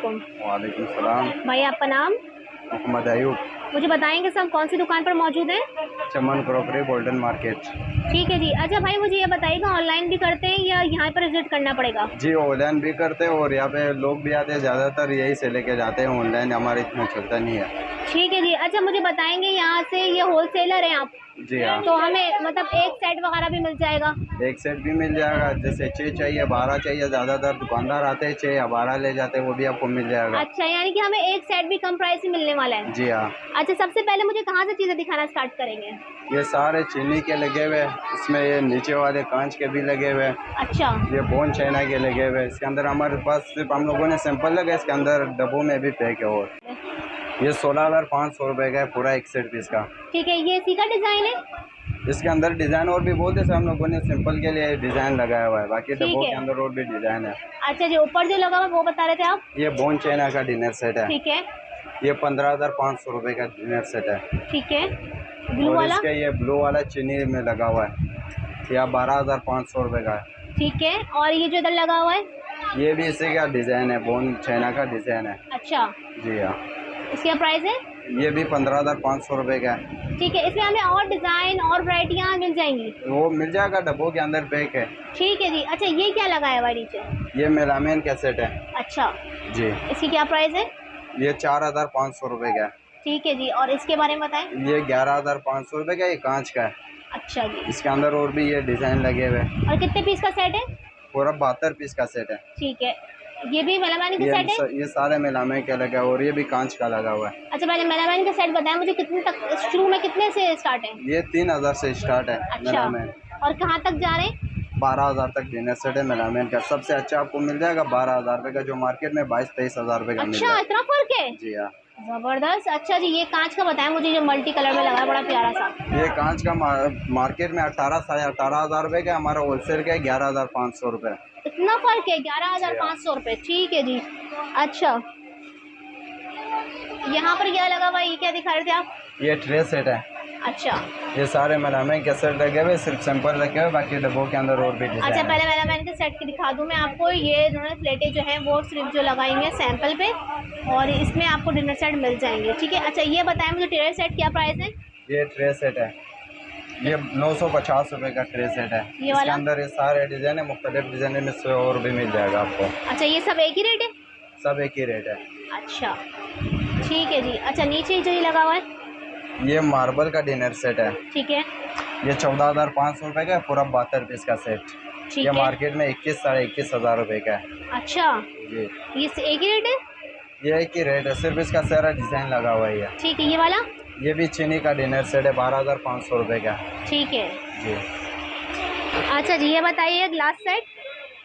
वालेकुम। वालेकुम सलाम। भाई आपका नाम? मोहम्मद अयूब। मुझे बताएंगे सब कौन सी दुकान पर मौजूद है? चमन क्रॉकरी गोल्डन मार्केट। ठीक है जी। अच्छा भाई मुझे ये बताइएगा ऑनलाइन भी करते हैं या यहाँ पर विजिट करना पड़ेगा? जी ऑनलाइन भी करते हैं और यहाँ पे लोग भी आते हैं, ज़्यादातर यही से लेके जाते हैं। ऑनलाइन हमारे इतना चलता नहीं है। ठीक है जी। अच्छा मुझे बताएंगे यहाँ से ये होलसेलर हैं आप? जी हाँ। तो हमें मतलब एक सेट वगैरह भी मिल जाएगा? एक सेट भी मिल जाएगा, जैसे 6 चाहिए 12 चाहिए, ज़्यादातर दुकानदार आते हैं 6 या 12 ले जाते हैं, वो भी आपको मिल जाएगा। अच्छा यानी कि हमें एक सेट भी कम प्राइस में मिलने वाला है? जी हाँ। अच्छा सबसे पहले मुझे कहाँ से चीज़ें दिखाना स्टार्ट करेंगे? ये सारे चीनी के लगे हुए, इसमें ये नीचे वाले कांच के भी लगे हुए। अच्छा। ये बोन चाइना के लगे हुए। इसके अंदर हमारे पास सिर्फ हम लोगों ने सैंपल लगे, इसके अंदर डब्बों में भी पैक है। और ये 16,500 रुपये का है पूरा एक सेट पीस का। ठीक है। ये इसी का डिज़ाइन है? इसके अंदर डिज़ाइन और भी बहुत है, हम लोगों ने सिंपल के लिए डिज़ाइन लगाया हुआ है, बाकी ठीक डब्बों है। के अंदर और भी डिज़ाइन है। अच्छा जी ऊपर जो लगा हुआ है वो बता रहे थे आप? ये बोन चाइना का डिनर सेट है। ठीक है। ये 15,500 रुपये का डिनर सेट है। ठीक है। ब्लू और वाला? इसके ये ब्लू वाला चीनी में लगा हुआ है, यह 12,500 रुपये का है। ठीक है। और ये जो इधर लगा हुआ है? ये भी इसी का डिज़ाइन है, बोन चाइना का डिज़ाइन है। अच्छा। जी हाँ। इसका प्राइस है? ये भी 15,500 रुपये का है। ठीक है। इसमें हमें और डिज़ाइन और वैरायटियाँ मिल जाएंगी? वो मिल जाएगा, डब्बों के अंदर पैक है। ठीक है जी। अच्छा ये क्या लगाया हुआ है नीचे? ये मेलामेन का सेट है। अच्छा जी। इसकी क्या प्राइस है? ये 4,500 रुपये का है। ठीक है जी। और इसके बारे में बताएं। ये 11,500 रुपये का, ये कांच का है। अच्छा जी। इसके अंदर और भी ये डिज़ाइन लगे हुए हैं। और कितने पीस का सेट है? पूरा 72 पीस का सेट है। ठीक है। ये भी मेलामानी का सेट है? ये सारे मेलामेन का लगा है और ये भी कांच का लगा हुआ है। अच्छा पहले मेलामानी का सेट बताएं मुझे, कितने तक शुरू में कितने से स्टार्ट है? ये 3,000 से स्टार्ट है। अच्छा। मेलामेन और कहाँ तक जा रहे हैं? 12,000 तक डिनर सेट है मेलामेन का। सबसे अच्छा आपको मिल जाएगा 12,000 रुपये का, जो मार्केट में 22-23,000 रुपये का मिल अच्छा रहा है। इतना फर्क है? जी हाँ। जबरदस्त। अच्छा जी ये कांच का बताएं मुझे, जो मल्टी कलर में लगा है बड़ा प्यारा सा। ये कांच का मार्केट में 18,500 रुपये का, हमारा होलसेल का है 11,500 रुपये। इतना फर्क है? 11,500 रुपये। ठीक है जी। अच्छा यहाँ पर क्या लगा हुआ है, ये क्या दिखा रहे थे आप? ये ट्रे सेट है। अच्छा। ये सारे मेलामेन के सेट लगे हुए, सिर्फ सिंपल रखे हुए, बाकी डब्बों के अंदर और भी डिजाइन अच्छा है। पहले मेलामाइन के सेट की दिखा दूं मैं आपको। ये इन्होंने प्लेटें जो हैं वो सिर्फ जो लगाई हैं सैंपल पे, और इसमें आपको डिनर सेट मिल जाएंगे। ठीक है। अच्छा ये बताएं मुझे ट्रे सेट क्या प्राइस है? ये ट्रे सेट है, ये 950 रुपये का ट्रे सेट है। ये वाला? इसके अंदर ये सारे डिज़ाइन है, मुख्तलिफ डिज़ाइन में से और भी मिल जाएगा आपको। अच्छा ये सब एक ही रेट है? सब एक ही रेट है। अच्छा ठीक है जी। अच्छा नीचे जो ये लगा हुआ है? ये मार्बल का डिनर सेट है। ठीक है। ये 14,500 रुपये का है, पूरा 72 पीस का सेट। ठीक ये है। मार्केट में 21-21,500 रुपये का है। अच्छा जी ये एक ही रेट है? ये एक ही रेट है, सिर्फ इसका सारा डिज़ाइन लगा हुआ है। ठीक है। ये वाला? ये भी चीनी का डिनर सेट है, 12,500 रुपये का। ठीक है जी। अच्छा जी ये बताइए ग्लास सेट?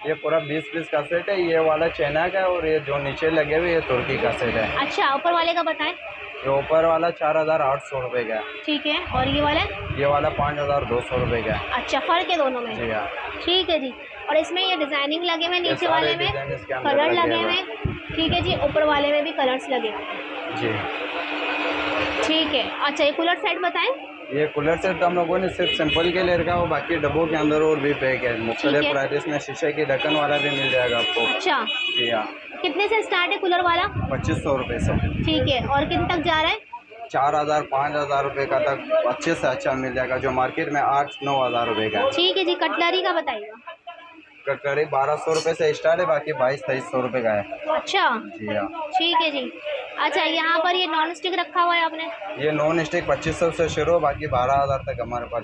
ये पूरा 20 पीस का सेट है। ये वाला चाइना का है और ये जो नीचे लगे हुए ये तुर्की का सेट है। अच्छा ऊपर वाले का बताएं। ये ऊपर वाला 4,800 रुपये का है। ठीक है। और ये वाला? ये वाला 5,200 रुपये का है। अच्छा फर्क है दोनों में? जी हाँ। ठीक है जी। और इसमें ये डिजाइनिंग लगे हुए नीचे सारे वाले में, डिज़ाइन इसके अंदर कलर लगे लगे हुए हुए हैं। हैं। ठीक है जी। ऊपर वाले में भी कलर्स लगे हुए हैं। जी। ठीक है। अच्छा ये कूलर सेट बताएं। ये कूलर सेट हम लोगों ने सिर्फ सिंपल के लिए रखा हो, बाकी डब्बों के अंदर और भी पैक है। मुख्तलिफ प्राइस में शीशे की ढक्कन वाला भी मिल जाएगा आपको। अच्छा जी हाँ। कितने से स्टार्ट है कूलर वाला? 2,500 रुपये से। ठीक है। और किन तक जा रहा है? 4,000-5,000 रुपये का तक अच्छे से अच्छा मिल जाएगा, जो मार्केट में 8-9,000 रुपये का है। ठीक है जी। कटलरी का बताइएगा। कटलरी 1,200 रुपये से स्टार्ट है, बाकी 22-2300 रुपये का है। अच्छा जी हाँ। ठीक है जी। अच्छा यहाँ पर ये नॉन स्टिक रखा हुआ है आपने? ये नॉन स्टिक 2,500 से शुरू हो, बाकी 12,000 तक हमारे पास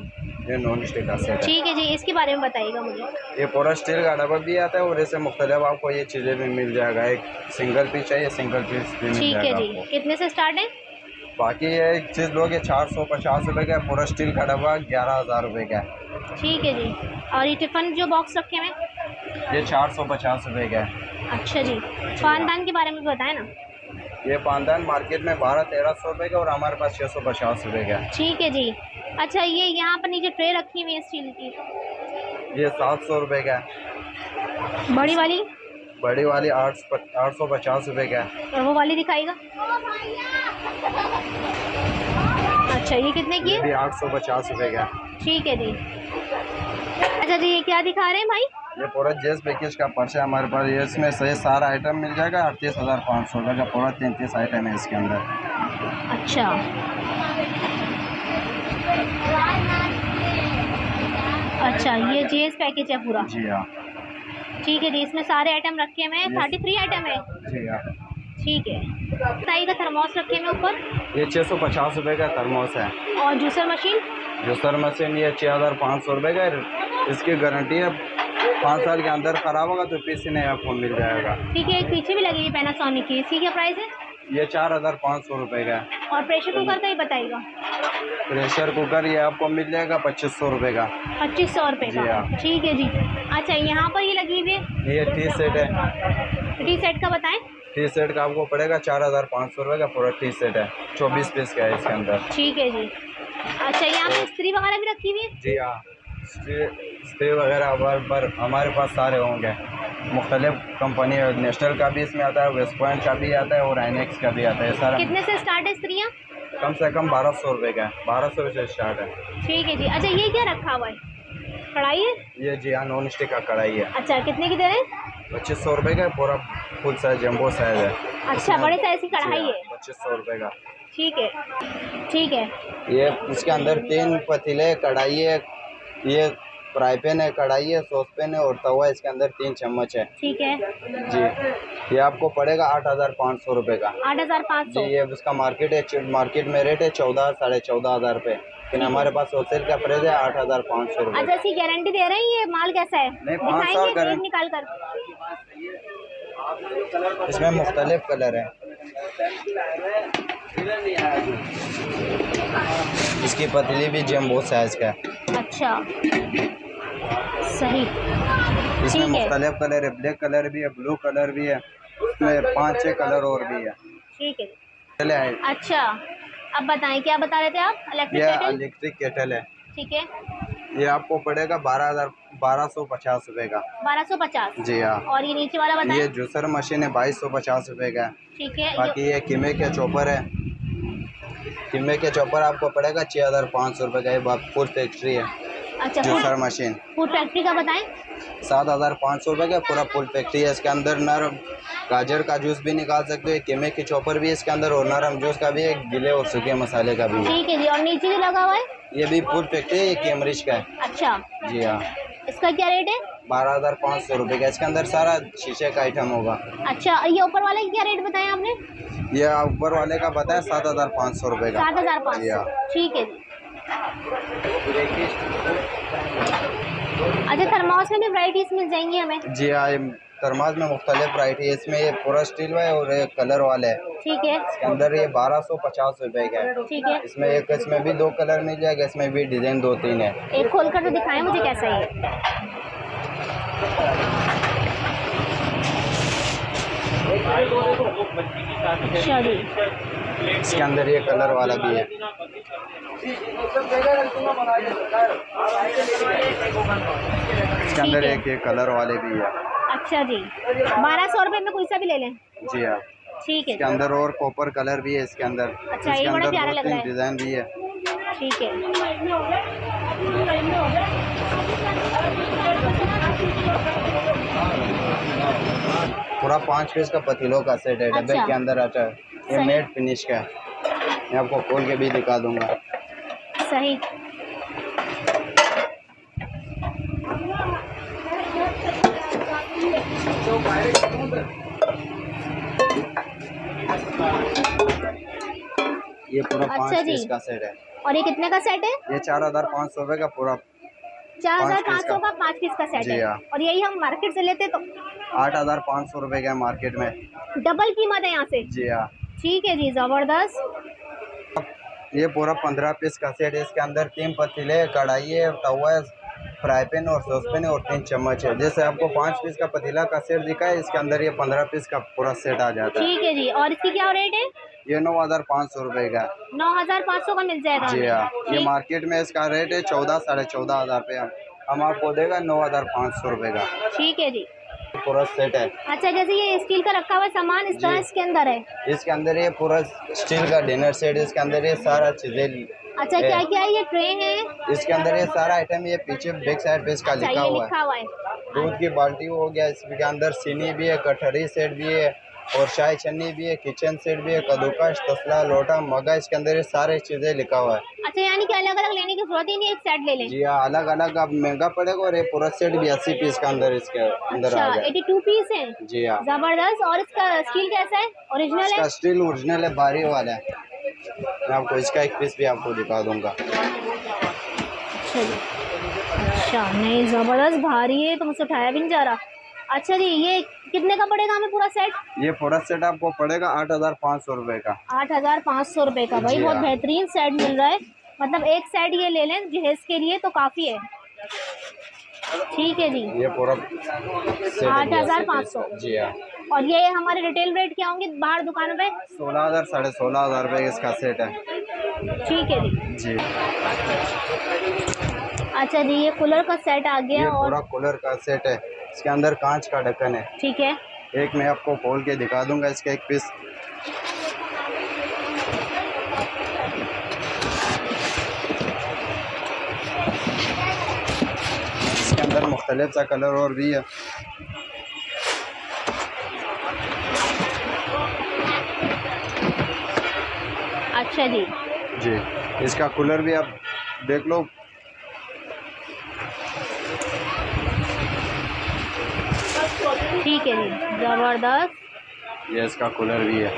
ये नॉन स्टिक का सेट है। ठीक है जी। इसके बारे में बताइएगा मुझे। ये पूरा स्टील का डब्बा भी आता है और ऐसे मुख्तलिफ आपको ये चीज़ें भी मिल जाएगा। एक सिंगल पीस चाहिए, सिंगल पीस भी मिल ठीक है जाएगा जी। आपको। कितने से स्टार्ट है? बाकी ये चीज़ लोग ये 450 रुपये का है, पूरा स्टील का डब्बा 11,000 रुपये का है। ठीक है जी। और ये टिफिन जो बॉक्स रखे हुए हैं? ये 450 रुपये का है। अच्छा जी। पानदान के बारे में बताएं ना। ये पानदान मार्केट में 1200-1300 रुपये का और हमारे पास 650 रुपये का है। ठीक है जी। अच्छा ये यहाँ पर नीचे ट्रे रखी हुई है स्टील की, ये 700 रुपये का है। बड़ी वाली? बड़ी वाली 850 रुपये का है। और वो वाली दिखाएगा। अच्छा ये कितने की ये है? भी 850 रुपये का है। ठीक है जी। अच्छा जी ये क्या दिखा रहे हैं भाई? ये पूरा जेस पैकेज का पर्स है हमारे पास। ये इसमें सही सारा आइटम मिल जाएगा। 38,500 रुपये का पूरा 33 आइटम है इसके अंदर। अच्छा, अच्छा ये जीएस पैकेज है पूरा। जी हाँ। ठीक है जी, इसमें सारे आइटम रखे हुए हैं। 33 आइटम है। जी हाँ। ठीक है। ताई का थर्मोस रखे हुए ऊपर। ये 650 रुपये का थर्मोस है। और जूसर मशीन। जूसर मशीन ये 6,500 रुपये का। इसकी गारंटी है 5 साल के अंदर ख़राब होगा तो पीस नहीं आपको मिल जाएगा। ठीक है, एक पीछे भी लगी हुई पैनासोनिक की, इसकी क्या प्राइस है? ये 4,500 रुपये का है। और प्रेशर कुकर का ही बताइएगा। प्रेशर कुकर ये आपको मिल जाएगा 2,500 रुपये का। 2,500 रुपये जी का। हाँ। ठीक है जी। अच्छा, यहाँ पर ये लगी हुई है। ये टी सेट है। टी सेट का बताएं। टी सेट का आपको पड़ेगा 4,500 रुपये का पूरा टी सेट है। 24 पीस का है इसके अंदर। ठीक है जी। अच्छा, यहाँ पे स्त्री वगैरह भी रखी हुई है। जी हाँ, स्टे वगैरह हमारे पास सारे होंगे। मुख्तलिफ कंपनी है, नेशनल का भी इसमें आता है, वेस्ट पॉइंट का भी आता है और आइनेक्स का भी आता है। सारा कितने से स्टार्ट है स्त्रियाँ? कम से कम 1,200 रुपये का है। 1,200 से स्टार्ट है। ठीक है जी। अच्छा, ये क्या रखा हुआ है? कढ़ाई है? ये जी हाँ, नॉन स्टिक का कढ़ाई है। अच्छा, कितने की दे रहे हैं? 2,500 रुपये का। पूरा फुल साइज जम्बो साइज है। अच्छा, बड़े साइज की कढ़ाई है। 2,500 रुपये का। ठीक है, ठीक है। ये इसके अंदर 3 पतीले, कढ़ाई है, ये फ्राई पैन है, कढ़ाई है, सॉस पैन है और तवा। इसके अंदर 3 चम्मच है। ठीक है जी, ये आपको पड़ेगा 8,500 रुपये का। 8,500। जी, ये उसका मार्केट में रेट है 14 साढ़े 14,000 रुपये, लेकिन हमारे पास होलसेल का प्राइस है 8,500 रुपये। अच्छा, इसकी गारंटी दे रहे हैं? ये माल कैसा है? नहीं, 5 साल दिखाएंगे गारंटी। निकाल कर। इसमें मुख्तलिफ कलर है। इसकी पतली भी जम्बो साइज का है। अच्छा, सही। इसमें ठीक है। मुख्तलिफ कलर है। ब्लैक कलर भी है, ब्लू कलर भी है, इसमें 5-6 कलर और भी है। ठीक है। चले आए। अच्छा, अब बताएं क्या बता रहे थे आप? इलेक्ट्रिक ये केटल। इलेक्ट्रिक केटल है। ठीक है। ये आपको पड़ेगा 12,250 रुपये का। 1250। जी हाँ। और ये नीचे वाला बताएं। ये जूसर मशीन है 2,250 रुपये का। ठीक है। बाकी ये कीमे के चॉपर है। कीमे के चॉपर आपको पड़ेगा 6,500 रुपये का। ये फुल फैक्ट्री है। अच्छा, जूसर मशीन फूड फैक्ट्री का बताएं। 7,500 रुपये का पूरा फुल फैक्ट्री है। इसके अंदर नरम गाजर का जूस भी निकाल सकते हो। कीमे की चॉपर भी है इसके अंदर और नरम जूस का भी है, गीले और सूखे मसाले का भी है। ठीक है जी। और नीचे जो लगा हुआ है? ये भी फुल फैक्ट्री है, ये कैमरिज का है। अच्छा, जी हाँ। इसका क्या रेट है? 12,500 रुपये का। इसके अंदर सारा शीशे का आइटम होगा। अच्छा, ये ऊपर वाले की क्या रेट बताया आपने? ये ऊपर वाले का बताया 7,500 रुपये का। 7,500। जी हाँ। ठीक है जी। अच्छा, थर्मोस में भी वैरायटीज मिल जाएंगी हमें? जी हाँ, ये थर्मास में मुख्तलिफ वैरायटी है। इसमें ये पूरा स्टील है और ये कलर वाला है। ठीक है। इसके अंदर ये 1,250 रुपये का है। ठीक है। इसमें भी 2 कलर मिल जाएगा। इसमें भी डिजाइन 2-3 है। एक खोल कर तो दिखाएं मुझे कैसा है। अच्छा जी। इसके अंदर ये कलर वाला भी है। इसके अंदर एक ये कलर वाले भी है। अच्छा जी। 1,200 रुपये में कोई सा भी ले लें? जी हाँ। ठीक है। इसके अंदर और कॉपर कलर भी है इसके अंदर। अच्छा, ये बड़ा प्यारा लग रहा है। डिजाइन भी है। ठीक है। पूरा 5 पीस का पतीलों का सेट है। डब्बे अच्छा। के अंदर आता है। ये सही। मैट फिनिश का है। मैं आपको खोल के भी दिखा दूंगा। सही। ये पूरा 5 अच्छा जी। पीस का सेट है। और ये कितने का सेट है? ये 4,500 रुपये का पूरा 4,500 का 5 पीस का सेट जी है। हाँ। और यही हम मार्केट से लेते तो 8,500 रुपये का मार्केट में। डबल कीमत है यहाँ से। जी हाँ। ठीक है जी, जबरदस्त। ये पूरा 15 पीस का सेट है। इसके अंदर 3 पतीले, कढ़ाई है, तवा है, फ्राई पैन और सॉस पैन और 3 चम्मच है। जैसे आपको 5 पीस का पतीला का सेट दिखा है, इसके अंदर ये 15 पीस का पूरा सेट आ जाता है। ठीक है जी। और इसकी क्या रेट है? ये 9,500 रुपये का। 9,500 का मिल जाएगा जी हमें। हाँ। ये ठीक। मार्केट में इसका रेट है 14 साढ़े 14,000 रुपये। हम आपको देगा 9,500 रुपये का। ठीक है जी। पूरा सेट है। अच्छा, जैसे ये स्टील का रखा हुआ सामान इस तरह जी। इसके अंदर है? इसके अंदर ये पूरा स्टील का डिनर सेट। इसके अंदर ये सारा चीज़ें अच्छा क्या क्या है, ये ट्रे है? इसके अंदर ये सारा आइटम, ये पीछे बैक साइड पे इसका अच्छा लिखा ये हुआ लिखा है। हुआ है। दूध की बाल्टी हो गया, इसके अंदर सीनी भी है, कटोरी सेट भी है, और शाही छन्नी भी है, किचन सेट भी है, कद्दूकस, तसला, लोटा, मगा, इसके अंदर ये सारी चीजें लिखा हुआ है। अच्छा यानी कि अलग अलग लेने की जरूरत ही नहीं, एक सेट ले लें। जी हाँ, अलग अलग अब महंगा पड़ेगा, और ये पूरा सेट भी 80 पीस का अंदर इसके अंदर अच्छा आ गया। 82 पीस है। जी हाँ, जबरदस्त। और इसका स्टील कैसा है, ओरिजिनल है? इसका स्टील ओरिजिनल है, भारी वाला है। मैं आपको इसका एक पीस भी आपको दिखा दूंगा। अच्छा जी, अच्छा नहीं जबरदस्त भारी है, तो मुझसे उठाया भी नहीं जा रहा। अच्छा जी, ये कितने का पड़ेगा हमें पूरा सेट? ये पूरा सेट आपको पड़ेगा 8,500 रुपए का। 8,500 रुपए का। भाई जी बहुत हाँ। बेहतरीन सेट मिल रहा है, मतलब एक सेट ये ले लें जहेज के लिए तो काफ़ी है। ठीक है जी, ये पूरा सेट 8,500। जी हाँ। और ये हमारे रिटेल रेट क्या होंगे बाहर दुकानों पे? 16,000 16,500 रुपए इसका सेट है। ठीक है जी। जी, अच्छा जी, ये कूलर का सेट आ गया। ये और पूरा कूलर का सेट है, इसके अंदर कांच का ढक्कन है। ठीक है, एक मैं आपको खोल के दिखा दूंगा इसका एक पीस। इसके अंदर मुख्तलिफ सा कलर और भी है। अच्छा जी, जी, इसका कूलर भी आप देख लो। ठीक है जी, जबरदस्त। ये इसका कूलर भी है।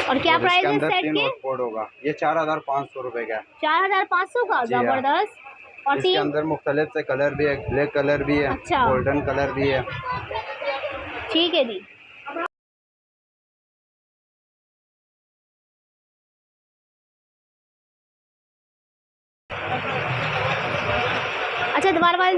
और क्या और प्राइस इसके है इस अंदर सेट 3 के? और पोर्ट होगा। ये 4,500 रुपए का है। 4,500 का, जी हाँ। जबरदस्त। और इसके 3? अंदर मुख्तलिफ से कलर भी है, ब्लैक कलर भी है, अच्छा। गोल्डन कलर भी है। ठीक है जी। अच्छा दोबारा वाले